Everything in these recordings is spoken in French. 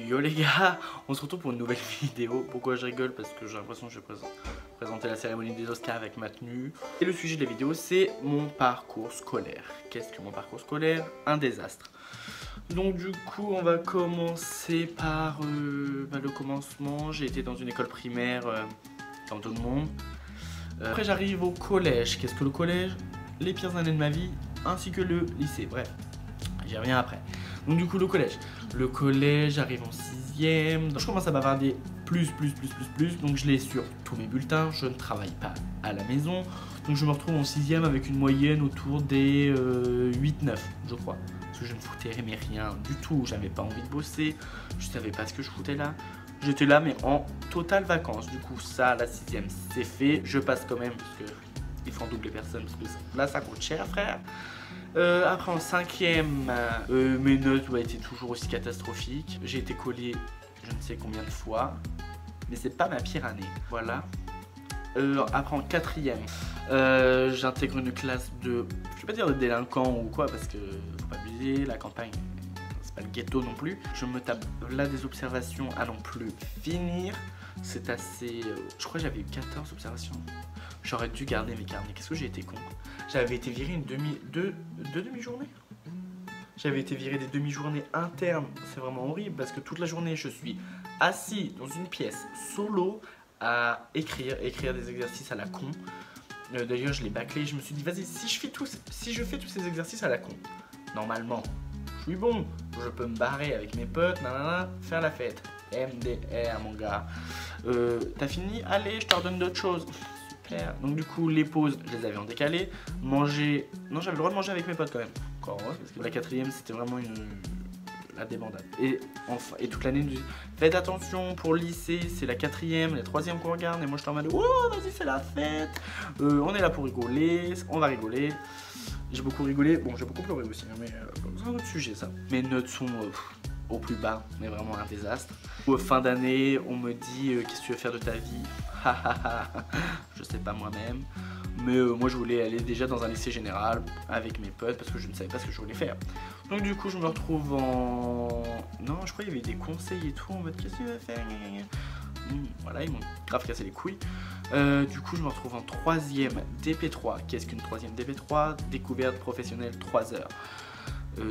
Yo les gars, on se retrouve pour une nouvelle vidéo. Pourquoi je rigole? Parce que j'ai l'impression que je vais présenter la cérémonie des Oscars avec ma tenue. Et le sujet de la vidéo, c'est mon parcours scolaire. Qu'est-ce que mon parcours scolaire? Un désastre. Donc du coup, on va commencer par le commencement. J'ai été dans une école primaire, comme tout le monde. Après j'arrive au collège. Qu'est-ce que le collège? Les pires années de ma vie, ainsi que le lycée. Bref, j'y reviens après. Donc du coup le collège, j'arrive en 6ème, je commence à bavarder plus, donc je l'ai sur tous mes bulletins, je ne travaille pas à la maison, donc je me retrouve en 6ème avec une moyenne autour des 8-9 je crois, parce que je ne foutais mais rien du tout, j'avais pas envie de bosser, je savais pas ce que je foutais là, j'étais là mais en totale vacances, du coup ça, la 6ème c'est fait, je passe quand même parce que il faut en doubler personne, parce que là ça coûte cher frère. Après en 5ème, mes notes étaient toujours aussi catastrophiques. J'ai été collé je ne sais combien de fois, mais c'est pas ma pire année. Voilà. Après en 4ème, j'intègre une classe de, je vais pas dire de délinquants ou quoi, parce que faut pas abuser, la campagne, c'est pas le ghetto non plus. Je me tape là des observations à non plus finir. C'est assez, je crois que j'avais eu 14 observations. J'aurais dû garder mes carnets. Qu'est-ce que j'ai été con. J'avais été viré deux demi-journées. J'avais été viré des demi-journées internes. C'est vraiment horrible parce que toute la journée, je suis assis dans une pièce solo à écrire des exercices à la con. D'ailleurs, je l'ai bâclé. Je me suis dit, vas-y, si je fais tous ces exercices à la con, normalement, je suis bon. Je peux me barrer avec mes potes, nanana, faire la fête. MDR, mon gars. T'as fini? Allez, je te redonne d'autres choses. Super. Donc du coup, les pauses, je les avais en décalé. Manger... Non, j'avais le droit de manger avec mes potes quand même. Encore heureux, parce que la 4ème, c'était vraiment la débandade. Et enfin, et toute l'année, faites attention, pour le lycée, c'est la 4ème, la 3ème qu'on regarde. Et moi, je suis en mode, oh, vas-y, c'est la fête. On est là pour rigoler, on va rigoler. J'ai beaucoup rigolé. Bon, j'ai beaucoup pleuré aussi, hein, mais c'est un autre sujet, ça. Mes notes sont... au plus bas, mais vraiment un désastre. Fin d'année, on me dit qu'est-ce que tu veux faire de ta vie? Je sais pas moi-même, mais moi je voulais aller déjà dans un lycée général avec mes potes parce que je ne savais pas ce que je voulais faire. Donc du coup je me retrouve en... Non, je crois qu'il y avait des conseils et tout en mode qu'est-ce que tu veux faire? Voilà, ils m'ont grave cassé les couilles. Du coup je me retrouve en 3ème DP3. Qu'est-ce qu'une 3ème DP3? Découverte professionnelle 3 heures.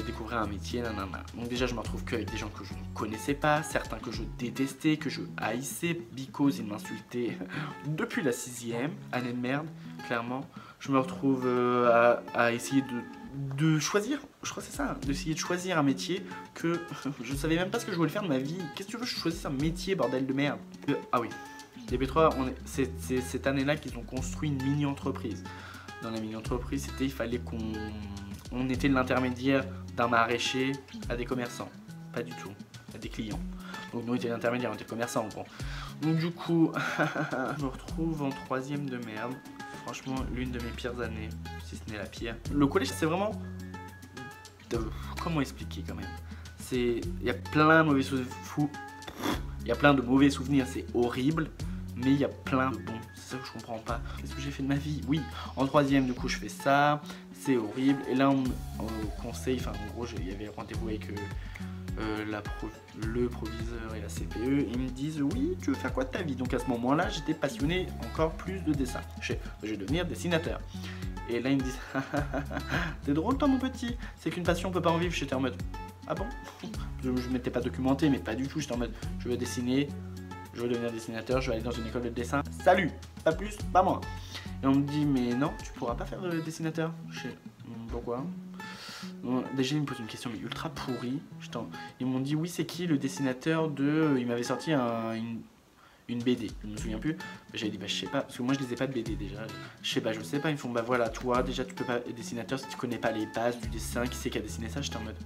Découvrir un métier, nanana. Donc déjà je me retrouve qu'avec des gens que je ne connaissais pas, certains que je détestais, que je haïssais, because ils m'insultaient depuis la 6ème, année de merde, clairement. Je me retrouve à essayer de choisir, je crois que c'est ça, d'essayer de choisir un métier que je ne savais même pas ce que je voulais faire de ma vie. Qu'est-ce que tu veux que je choisisse un métier, bordel de merde? Ah oui, DP3, c'est cette année-là qu'ils ont construit une mini-entreprise. Dans la mini-entreprise, il fallait on était l'intermédiaire d'un maraîcher à des commerçants. Pas du tout, à des clients. Donc nous, on était l'intermédiaire, on était commerçants en gros. Donc du coup, je me retrouve en 3ème de merde. Franchement, l'une de mes pires années, si ce n'est la pire. Le collège, c'est vraiment... Comment expliquer quand même? Il y a plein de mauvais souvenirs. Il y a plein de mauvais souvenirs, c'est horrible. Mais il y a plein de bons. C'est ça que je comprends pas. Qu'est-ce que j'ai fait de ma vie? Oui, en 3ème, du coup, je fais ça. C'est horrible. Et là, on conseille, enfin, en gros, il y avait rendez-vous avec le proviseur et la CPE. Ils me disent, oui, tu veux faire quoi de ta vie? Donc à ce moment-là, j'étais passionné encore plus de dessin. Je vais devenir dessinateur. Et là, ils me disent, t'es drôle, toi, mon petit. C'est qu'une passion, on peut pas en vivre. J'étais en mode, ah bon? Je m'étais pas documenté, mais pas du tout. J'étais en mode, je veux dessiner. Je veux devenir dessinateur, je vais aller dans une école de dessin. Salut, pas plus, pas moins. Et on me dit, mais non, tu pourras pas faire dessinateur. Je sais, pourquoi? Déjà, ils me posent une question mais ultra pourrie. Ils m'ont dit, oui, c'est qui le dessinateur de... Ils m'avaient sorti une BD, je me souviens plus. J'avais dit, bah, je sais pas, parce que moi, je lisais pas de BD déjà. Je sais pas, ils me font, bah voilà, toi, déjà, tu peux pas être dessinateur si tu connais pas les bases du dessin. Qui c'est qui a dessiné ça? J'étais en mode...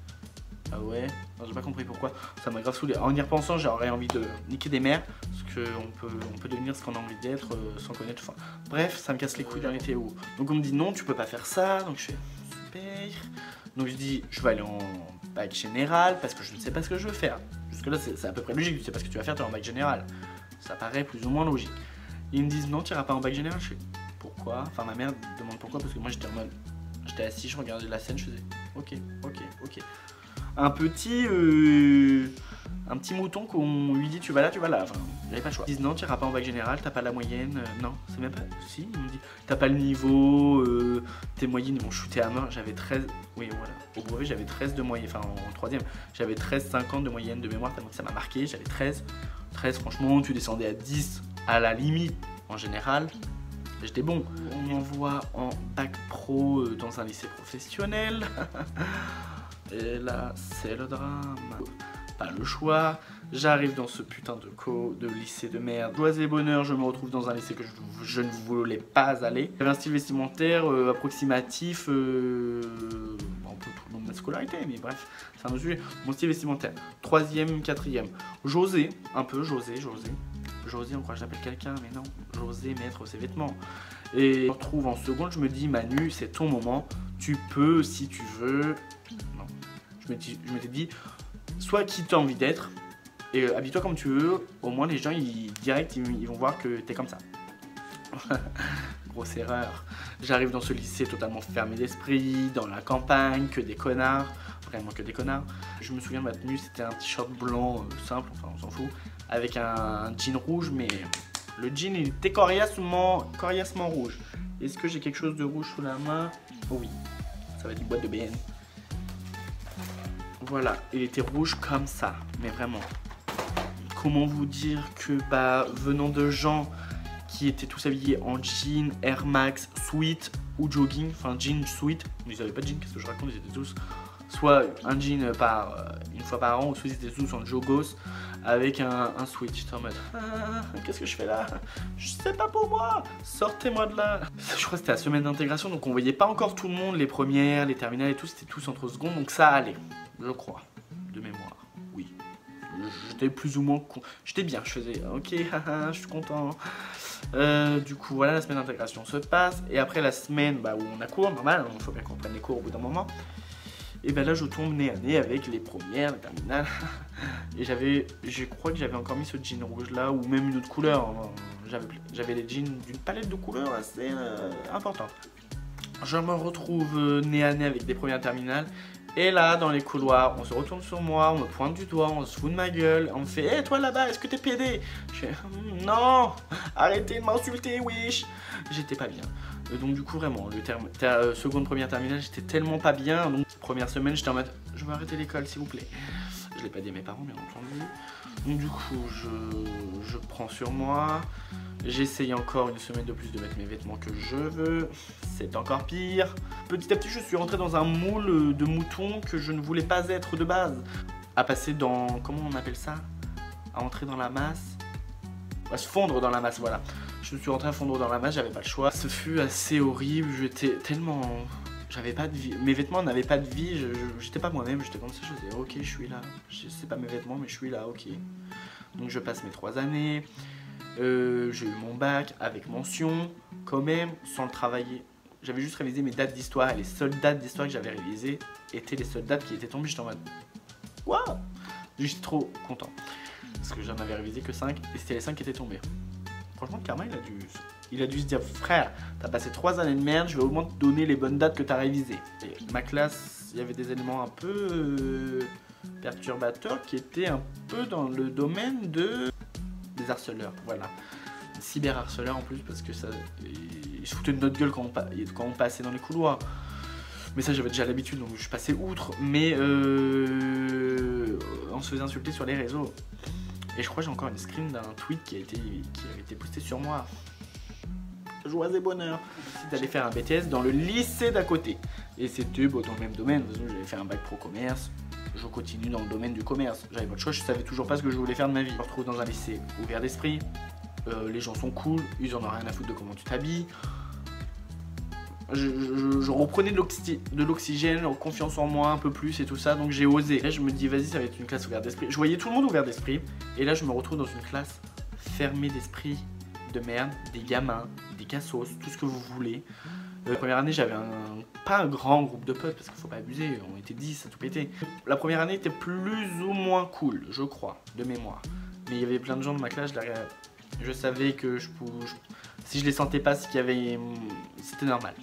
Ah ouais, j'ai pas compris pourquoi, ça m'a grave saoulé. En y repensant, j'aurais envie de niquer des mères, parce qu'on peut devenir ce qu'on a envie d'être sans connaître. Enfin, bref, ça me casse les couilles dans les théos. Donc on me dit non, tu peux pas faire ça, donc je fais super. Donc je dis, je vais aller en bac général, parce que je ne sais pas ce que je veux faire. Jusque là, c'est à peu près logique, tu sais pas ce que tu vas faire, tu es en bac général. Ça paraît plus ou moins logique. Ils me disent non, tu iras pas en bac général. Je fais pourquoi? Enfin, ma mère demande pourquoi, parce que moi j'étais en mode, j'étais assis, je regardais la scène, je faisais ok. un petit mouton qu'on lui dit tu vas là, tu vas là. Enfin, j'avais pas le choix. Ils disent non, tu iras pas en bac général, t'as pas la moyenne. Non, c'est même pas. Si, ils me disent t'as pas le niveau, tes moyennes ils vont shooter à mort. J'avais 13. Oui, voilà. Au brevet, j'avais 13 de moyenne. Enfin, en troisième, j'avais 13,50 de moyenne de mémoire, tellement que ça m'a marqué. J'avais 13. 13, franchement, tu descendais à 10 à la limite en général. J'étais bon. On m'envoie en bac pro dans un lycée professionnel. Et là, c'est le drame. Pas le choix. J'arrive dans ce putain de lycée de merde. Joie et bonheur, je me retrouve dans un lycée que je ne voulais pas aller. J'avais un style vestimentaire approximatif, un peu tout le long de ma scolarité, mais bref, c'est un autre sujet. Mon style vestimentaire, 3e, 4e. J'osais, un peu, j'osais, on croit que j'appelle quelqu'un, mais non, j'osais mettre ses vêtements. Et je me retrouve en seconde, je me dis, Manu, c'est ton moment, tu peux, si tu veux. Non, je m'étais dit, soit qui t'as envie d'être, et habille-toi comme tu veux, au moins les gens, direct, ils vont voir que t'es comme ça. Grosse erreur. J'arrive dans ce lycée totalement fermé d'esprit, dans la campagne, que des connards, vraiment que des connards. Je me souviens de ma tenue, c'était un t-shirt blanc simple, enfin on s'en fout, avec un jean rouge, mais le jean il était coriacement rouge. Est-ce que j'ai quelque chose de rouge sous la main? Oh oui, ça va être une boîte de BN. Voilà, il était rouge comme ça, mais vraiment. Comment vous dire que venant de gens qui étaient tous habillés en jean, Air Max, sweat ou jogging, enfin jean, sweat, mais ils n'avaient pas de jean, qu'est-ce que je raconte, ils étaient tous soit un jean une fois par an, ou soit ils étaient tous en jogos avec un sweat. J'étais en mode qu'est-ce que je fais là? Je sais pas pour moi, sortez-moi de là. Je crois que c'était la semaine d'intégration, donc on voyait pas encore tout le monde, les premières, les terminales et tout, c'était tous entre secondes, donc ça allait, je crois, de mémoire, oui. J'étais plus ou moins con. J'étais bien, je faisais ok, je suis content. Du coup, voilà, la semaine d'intégration se passe. Et après la semaine où on a cours, normal, il faut bien qu'on prenne les cours au bout d'un moment. Et là, je tombe nez à nez avec les premières, les terminales. Et je crois que j'avais encore mis ce jean rouge là, ou même une autre couleur. J'avais les jeans d'une palette de couleurs assez importante. Je me retrouve nez à nez avec des premières terminales. Et là, dans les couloirs, on se retourne sur moi, on me pointe du doigt, on se fout de ma gueule, on me fait « Hé, toi là-bas, est-ce que t'es pédé ?» Je fais « Non, arrêtez de m'insulter, wesh !» J'étais pas bien. Donc du coup, vraiment, seconde, première terminale, j'étais tellement pas bien. Donc première semaine, j'étais en mode « Je veux arrêter l'école, s'il vous plaît. » Je l'ai pas dit à mes parents, bien entendu. Donc du coup, je prends sur moi. J'essaye encore une semaine de plus de mettre mes vêtements que je veux. C'est encore pire. Petit à petit, je suis rentré dans un moule de mouton que je ne voulais pas être de base. À passer dans... Comment on appelle ça? À entrer dans la masse. À se fondre dans la masse, voilà. Je me suis rentré à fondre dans la masse, j'avais pas le choix. Ce fut assez horrible, j'étais tellement... J'avais pas de vie, mes vêtements n'avaient pas de vie, j'étais pas moi-même, j'étais comme ça, je disais ok, je suis là. C'est pas mes vêtements, mais je suis là, ok. Donc je passe mes 3 années. J'ai eu mon bac avec mention, quand même, sans le travailler. J'avais juste révisé mes dates d'histoire et les seules dates d'histoire que j'avais révisées étaient les seules dates qui étaient tombées. J'étais en mode waouh, j'étais trop content parce que j'en avais révisé que 5 et c'était les 5 qui étaient tombées. Franchement, le karma, il a dû se dire frère, t'as passé 3 années de merde, je vais au moins te donner les bonnes dates que t'as révisées. Et ma classe, il y avait des éléments un peu perturbateurs qui étaient un peu dans le domaine des harceleurs, voilà. Cyberharceleurs en plus, parce que ça, ils se foutaient de notre gueule quand on passait dans les couloirs. Mais ça, j'avais déjà l'habitude, donc je passais outre. Mais on se faisait insulter sur les réseaux. Et je crois que j'ai encore une screen d'un tweet qui avait été posté sur moi. Joie et bonheur. D'aller faire un BTS dans le lycée d'à côté. Et c'était dans le même domaine. J'avais fait un bac pro commerce. Je continue dans le domaine du commerce. J'avais pas de choix, je savais toujours pas ce que je voulais faire de ma vie. Je me retrouve dans un lycée ouvert d'esprit. Les gens sont cool, ils en ont rien à foutre de comment tu t'habilles. Je reprenais de l'oxygène, confiance en moi un peu plus et tout ça, donc j'ai osé. Là je me dis vas-y, ça va être une classe ouverte d'esprit. Je voyais tout le monde ouvert d'esprit, et là je me retrouve dans une classe fermée d'esprit, de merde, des gamins, des cassos, tout ce que vous voulez. La première année j'avais pas un grand groupe de potes, parce qu'il faut pas abuser, on était 10 à tout péter. La première année était plus ou moins cool, je crois, de mémoire. Mais il y avait plein de gens de ma classe, je savais que si je les sentais pas, c'était normal.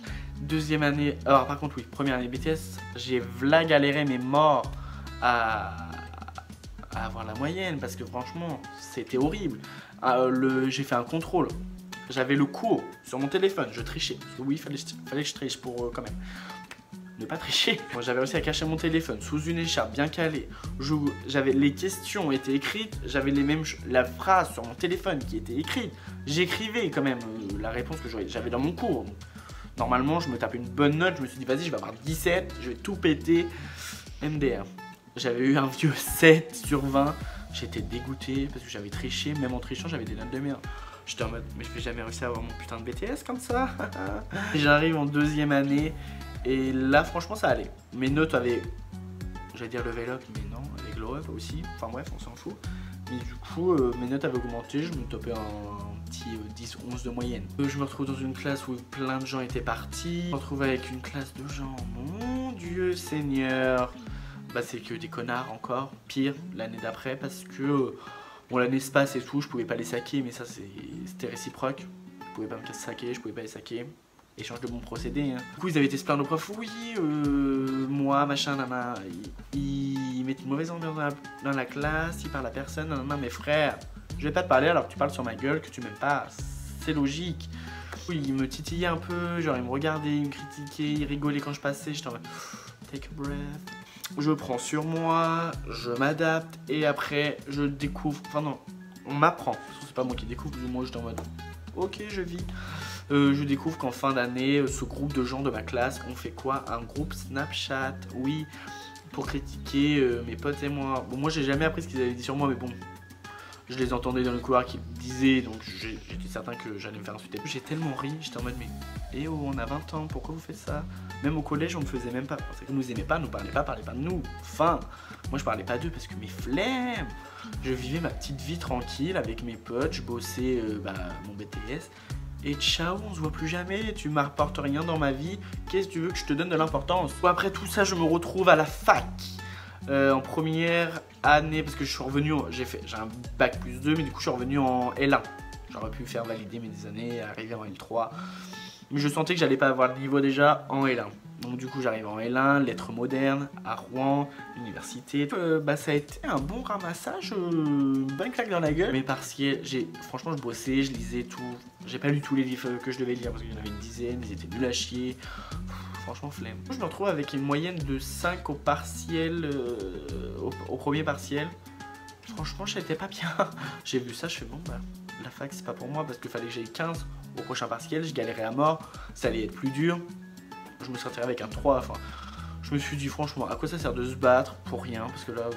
Deuxième année, alors par contre oui, première année BTS, j'ai galéré mais mort à avoir la moyenne parce que franchement c'était horrible. J'ai fait un contrôle, j'avais le cours sur mon téléphone, je trichais parce que oui fallait que je triche pour quand même ne pas tricher. Moi j'avais réussi à cacher mon téléphone sous une écharpe bien calée. J'avais les questions étaient écrites, j'avais la phrase sur mon téléphone qui était écrite. J'écrivais quand même la réponse que j'avais dans mon cours. Donc, normalement je me tapais une bonne note, je me suis dit vas-y je vais avoir 17, je vais tout péter. MDR. J'avais eu un vieux 7 sur 20. J'étais dégoûté parce que j'avais triché. Même en trichant, j'avais des notes de merde. J'étais en mode, mais je vais jamais réussir à avoir mon putain de BTS comme ça. J'arrive en deuxième année. Et là, franchement, ça allait. Mes notes avaient, j'allais dire level up, mais non, avec glow up aussi. Enfin bref, on s'en fout. Mais du coup, mes notes avaient augmenté. Je me topais un petit 10-11 de moyenne. Je me retrouve dans une classe où plein de gens étaient partis. Je me retrouve avec une classe de gens, mon Dieu Seigneur. Bah c'est que des connards encore, pire l'année d'après parce que bon l'année se passe et tout, je pouvais pas les saquer mais ça c'était réciproque, je pouvais pas me saquer, je pouvais pas les saquer, échange de bons procédés hein. Du coup ils avaient été se plaindre au prof, oui moi machin nana, ils mettent une mauvaise ambiance dans la classe, ils parlent à personne, nana mes frères, je vais pas te parler alors que tu parles sur ma gueule, que tu m'aimes pas, c'est logique. Oui, ils me titillaient un peu, genre ils me regardaient, ils me critiquaient, ils rigolaient quand je passais, j'étais en mode take a breath. Je prends sur moi, je m'adapte et après je découvre, enfin non, on m'apprend, c'est pas moi qui découvre, moi j'étais en mode ok je vis. Je découvre qu'en fin d'année, ce groupe de gens de ma classe, on fait quoi? Un groupe Snapchat, oui, pour critiquer mes potes et moi. Bon moi j'ai jamais appris ce qu'ils avaient dit sur moi mais bon, je les entendais dans le couloir qu'ils disaient donc j'étais certain que j'allais me faire insulter. J'ai tellement ri, j'étais en mode mais eh oh on a 20 ans, pourquoi vous faites ça? Même au collège on ne faisait même pas, parce que vous nous aimez pas, nous parlez pas de nous. Enfin, moi je parlais pas d'eux parce que mes flemmes. Je vivais ma petite vie tranquille avec mes potes, je bossais mon BTS. Et ciao, on se voit plus jamais, tu m'apportes rien dans ma vie, qu'est-ce que tu veux que je te donne de l'importance? Après tout ça je me retrouve à la fac. En première année, parce que je suis revenu, j'ai un bac plus 2, mais du coup je suis revenu en L1. J'aurais pu faire valider mes années, arriver en L3. Mais je sentais que j'allais pas avoir le niveau déjà en L1. Donc du coup j'arrive en L1, lettres modernes, à Rouen, université. Ça a été un bon ramassage, une bonne claque dans la gueule. Mes partiels, franchement je bossais, je lisais tout. J'ai pas lu tous les livres que je devais lire parce qu'il y en avait une dizaine, ils étaient nuls à chier. Franchement flemme. Je me retrouve avec une moyenne de 5 au partiel, au premier partiel. Franchement j'étais pas bien. J'ai vu ça, je fais bon bah la fac c'est pas pour moi parce qu'il fallait que j'aille 15 au prochain partiel, je galérais à mort, ça allait être plus dur. Je me suis retiré avec un 3, enfin je me suis dit franchement à quoi ça sert de se battre pour rien parce que là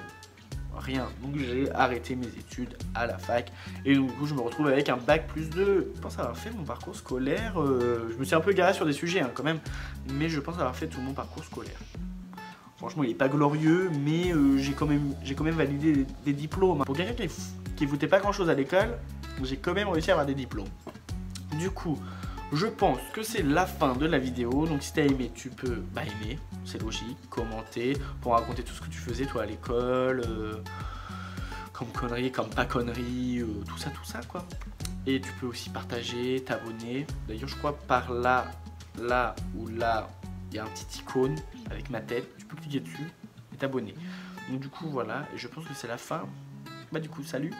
rien. Donc j'ai arrêté mes études à la fac et donc, du coup je me retrouve avec un bac plus 2. Je pense avoir fait mon parcours scolaire, je me suis un peu garé sur des sujets quand même, mais je pense avoir fait tout mon parcours scolaire. Franchement il est pas glorieux mais j'ai quand même validé des diplômes. Pour quelqu'un qui foutait pas grand chose à l'école, j'ai quand même réussi à avoir des diplômes. Du coup je pense que c'est la fin de la vidéo, donc si t'as aimé, tu peux aimer, c'est logique, commenter, pour raconter tout ce que tu faisais toi à l'école, comme conneries, comme pas conneries, tout ça quoi. Et tu peux aussi partager, t'abonner, d'ailleurs je crois par là ou là, il y a un petit icône avec ma tête, tu peux cliquer dessus et t'abonner. Donc du coup voilà, et je pense que c'est la fin, du coup salut.